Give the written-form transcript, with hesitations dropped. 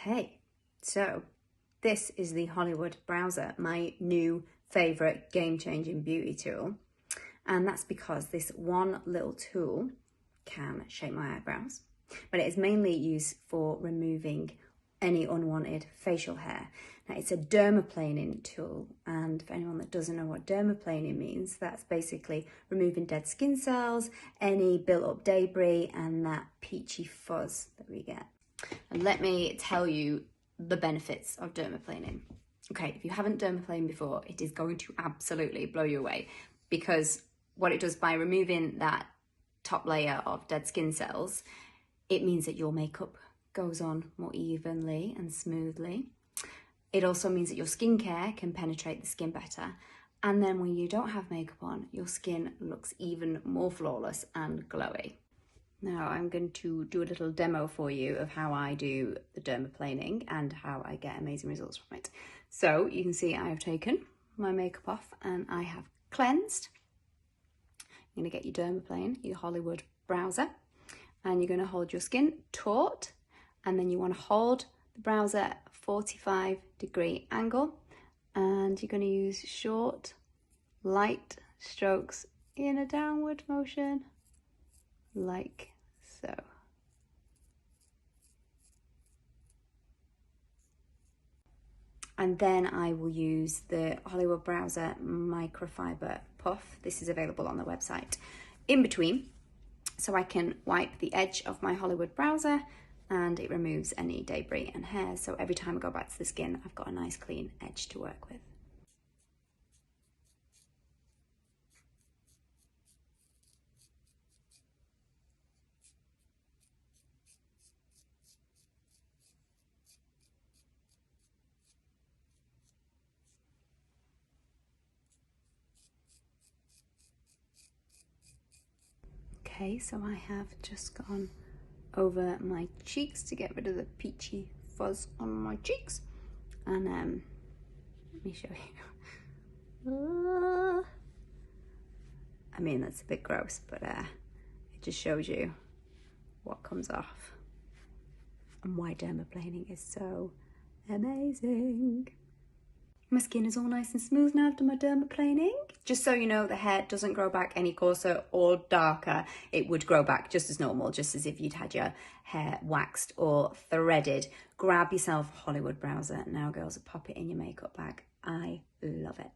Hey, so this is the Hollywood BROWZER, my new favourite game-changing beauty tool. And that's because this one little tool can shape my eyebrows, but it is mainly used for removing any unwanted facial hair. Now, it's a dermaplaning tool, and for anyone that doesn't know what dermaplaning means, that's basically removing dead skin cells, any built-up debris, and that peachy fuzz that we get. And let me tell you the benefits of dermaplaning. Okay, if you haven't dermaplaned before, it is going to absolutely blow you away, because what it does by removing that top layer of dead skin cells, it means that your makeup goes on more evenly and smoothly. It also means that your skincare can penetrate the skin better. And then when you don't have makeup on, your skin looks even more flawless and glowy. Now I'm going to do a little demo for you of how I do the dermaplaning and how I get amazing results from it. So you can see I have taken my makeup off and I have cleansed. You're going to get your Dermaplane, your Hollywood BROWZER, and you're going to hold your skin taut, and then you want to hold the BROWZER at a 45-degree angle, and you're going to use short, light strokes in a downward motion, like so. And then I will use the Hollywood BROWZER microfiber puff. This is available on the website. In between, so I can wipe the edge of my Hollywood BROWZER, and it removes any debris and hair. So every time I go back to the skin, I've got a nice clean edge to work with. Okay, so I have just gone over my cheeks to get rid of the peachy fuzz on my cheeks. And let me show you. I mean, that's a bit gross, but it just shows you what comes off and why dermaplaning is so amazing. My skin is all nice and smooth now after my dermaplaning. Just so you know, the hair doesn't grow back any coarser or darker. It would grow back just as normal, just as if you'd had your hair waxed or threaded. Grab yourself a Hollywood BROWZER. Now, girls, pop it in your makeup bag. I love it.